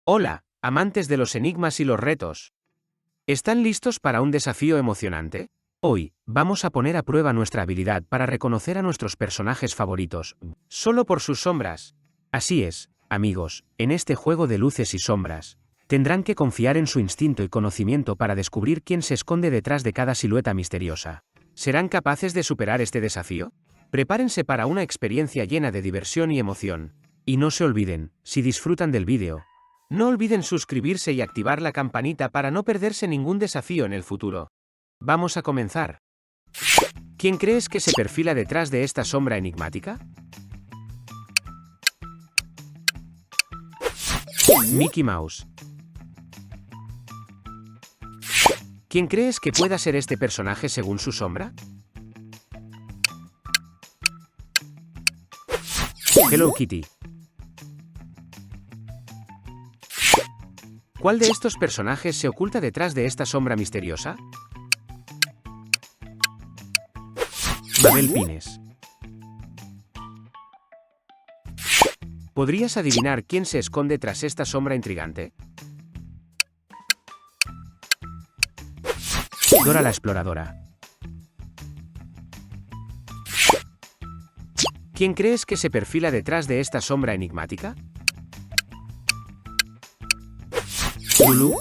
Hola, amantes de los enigmas y los retos. ¿Están listos para un desafío emocionante? Hoy, vamos a poner a prueba nuestra habilidad para reconocer a nuestros personajes favoritos, solo por sus sombras. Así es, amigos, en este juego de luces y sombras, tendrán que confiar en su instinto y conocimiento para descubrir quién se esconde detrás de cada silueta misteriosa. ¿Serán capaces de superar este desafío? Prepárense para una experiencia llena de diversión y emoción. Y no se olviden, si disfrutan del vídeo, no olviden suscribirse y activar la campanita para no perderse ningún desafío en el futuro. Vamos a comenzar. ¿Quién crees que se perfila detrás de esta sombra enigmática? Mickey Mouse. ¿Quién crees que pueda ser este personaje según su sombra? Hello Kitty. ¿Cuál de estos personajes se oculta detrás de esta sombra misteriosa? Mabel Pines. ¿Podrías adivinar quién se esconde tras esta sombra intrigante? Dora la Exploradora. ¿Quién crees que se perfila detrás de esta sombra enigmática? Lulu.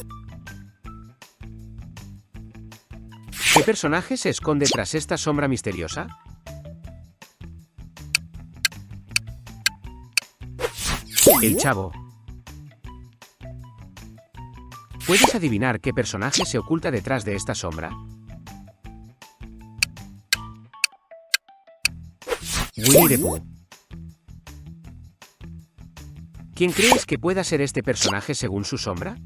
¿Qué personaje se esconde tras esta sombra misteriosa? El Chavo. ¿Puedes adivinar qué personaje se oculta detrás de esta sombra? Winnie the Pooh. ¿Quién crees que pueda ser este personaje según su sombra?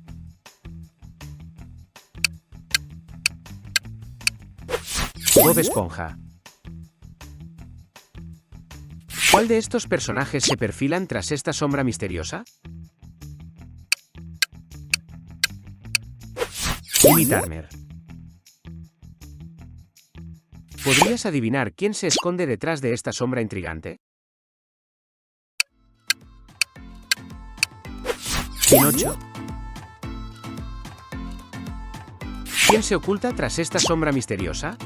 Bob Esponja. ¿Cuál de estos personajes se perfilan tras esta sombra misteriosa? Timmy Turner. ¿Podrías adivinar quién se esconde detrás de esta sombra intrigante? Pinocho. ¿Quién se oculta tras esta sombra misteriosa?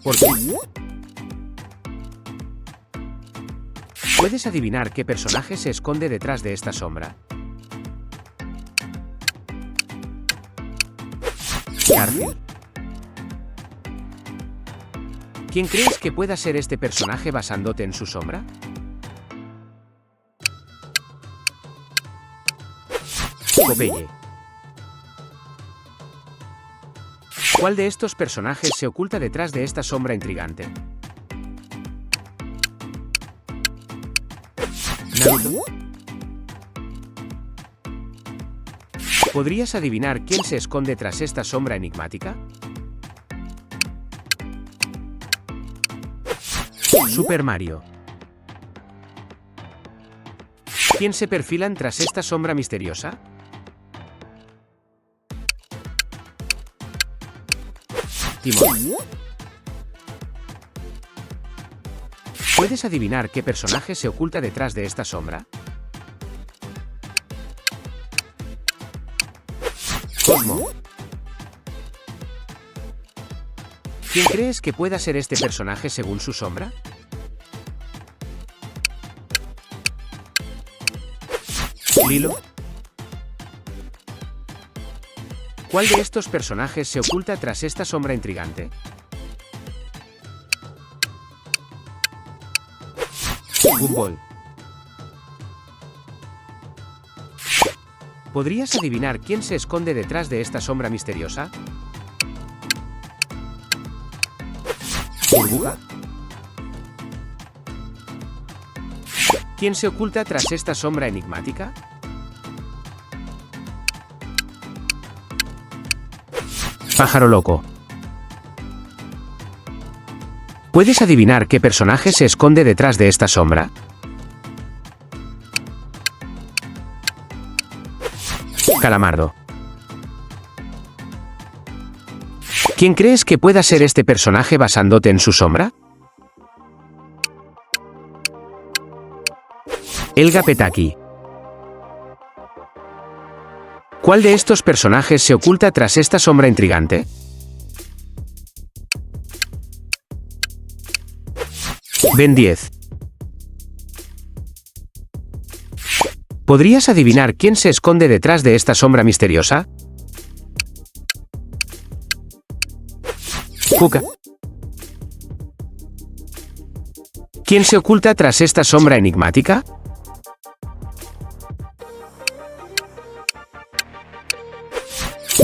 Porky. ¿Puedes adivinar qué personaje se esconde detrás de esta sombra? Garfield. ¿Quién crees que pueda ser este personaje basándote en su sombra? Popeye. ¿Cuál de estos personajes se oculta detrás de esta sombra intrigante? Naruto. ¿Podrías adivinar quién se esconde tras esta sombra enigmática? Super Mario. ¿Quién se perfilan tras esta sombra misteriosa? Timón. ¿Puedes adivinar qué personaje se oculta detrás de esta sombra? Cosmo. ¿Quién crees que pueda ser este personaje según su sombra? Lilo. ¿Cuál de estos personajes se oculta tras esta sombra intrigante? Gumball. ¿Podrías adivinar quién se esconde detrás de esta sombra misteriosa? Burbuja. ¿Quién se oculta tras esta sombra enigmática? Pájaro Loco. ¿Puedes adivinar qué personaje se esconde detrás de esta sombra? Calamardo. ¿Quién crees que pueda ser este personaje basándote en su sombra? Elga Petaki. ¿Cuál de estos personajes se oculta tras esta sombra intrigante? Ben 10. ¿Podrías adivinar quién se esconde detrás de esta sombra misteriosa? Puka. ¿Quién se oculta tras esta sombra enigmática?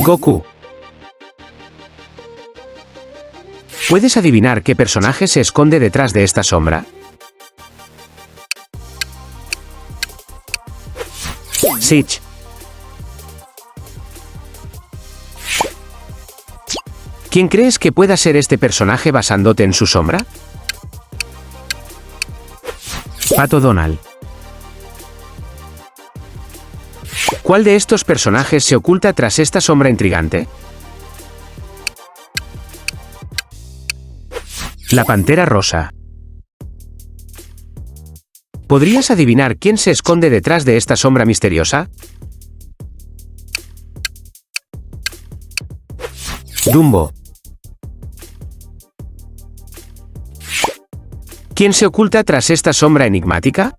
Goku. ¿Puedes adivinar qué personaje se esconde detrás de esta sombra? Sitch. ¿Quién crees que pueda ser este personaje basándote en su sombra? Pato Donald. ¿Cuál de estos personajes se oculta tras esta sombra intrigante? La Pantera Rosa. ¿Podrías adivinar quién se esconde detrás de esta sombra misteriosa? Dumbo. ¿Quién se oculta tras esta sombra enigmática?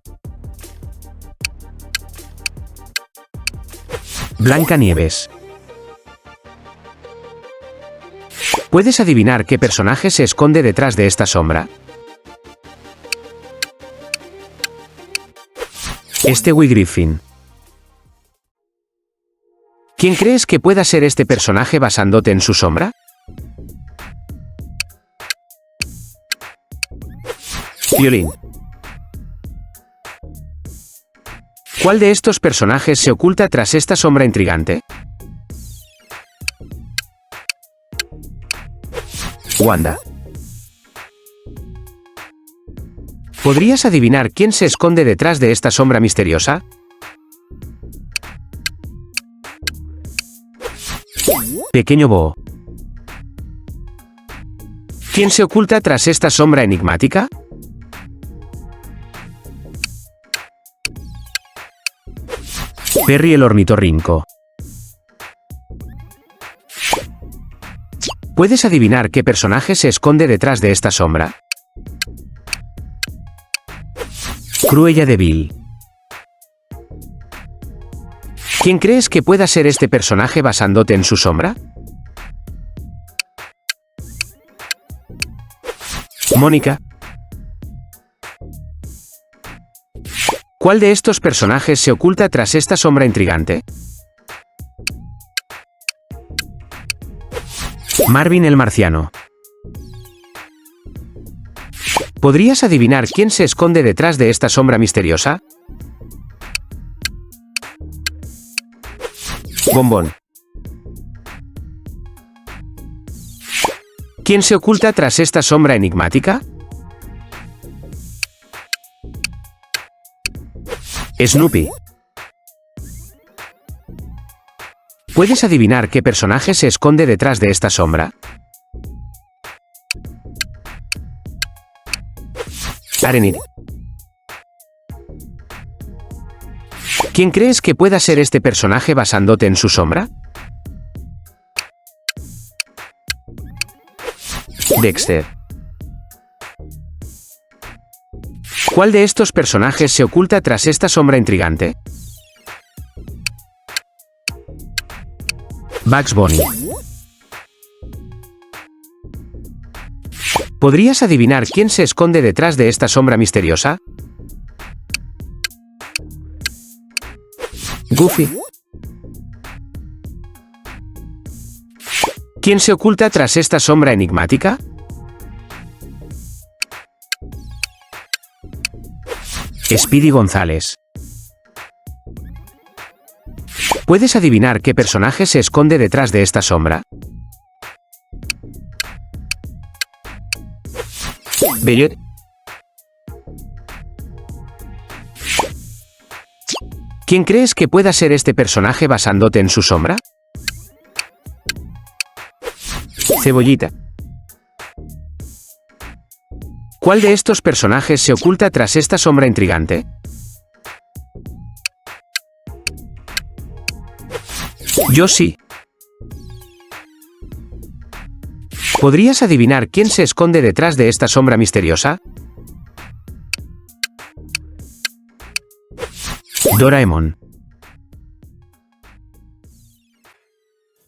Blancanieves. ¿Puedes adivinar qué personaje se esconde detrás de esta sombra? Stewie Griffin. ¿Quién crees que pueda ser este personaje basándote en su sombra? Violín. ¿Cuál de estos personajes se oculta tras esta sombra intrigante? Wanda. ¿Podrías adivinar quién se esconde detrás de esta sombra misteriosa? Pequeño Boo. ¿Quién se oculta tras esta sombra enigmática? Perry el ornitorrinco. ¿Puedes adivinar qué personaje se esconde detrás de esta sombra? Cruella de Vil. ¿Quién crees que pueda ser este personaje basándote en su sombra? Mónica. ¿Cuál de estos personajes se oculta tras esta sombra intrigante? Marvin el marciano. ¿Podrías adivinar quién se esconde detrás de esta sombra misteriosa? Bombón. ¿Quién se oculta tras esta sombra enigmática? Snoopy. ¿Puedes adivinar qué personaje se esconde detrás de esta sombra? Arenith. ¿Quién crees que pueda ser este personaje basándote en su sombra? Dexter. ¿Cuál de estos personajes se oculta tras esta sombra intrigante? Bugs Bunny. ¿Podrías adivinar quién se esconde detrás de esta sombra misteriosa? Goofy. ¿Quién se oculta tras esta sombra enigmática? Speedy González. ¿Puedes adivinar qué personaje se esconde detrás de esta sombra? Bellot. ¿Quién crees que pueda ser este personaje basándote en su sombra? Cebollita. ¿Cuál de estos personajes se oculta tras esta sombra intrigante? Yo sí. ¿Podrías adivinar quién se esconde detrás de esta sombra misteriosa? Doraemon.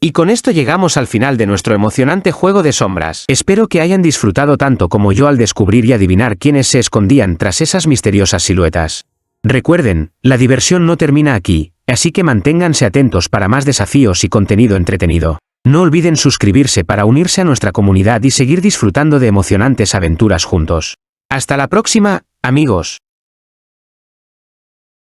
Y con esto llegamos al final de nuestro emocionante juego de sombras. Espero que hayan disfrutado tanto como yo al descubrir y adivinar quiénes se escondían tras esas misteriosas siluetas. Recuerden, la diversión no termina aquí, así que manténganse atentos para más desafíos y contenido entretenido. No olviden suscribirse para unirse a nuestra comunidad y seguir disfrutando de emocionantes aventuras juntos. Hasta la próxima, amigos.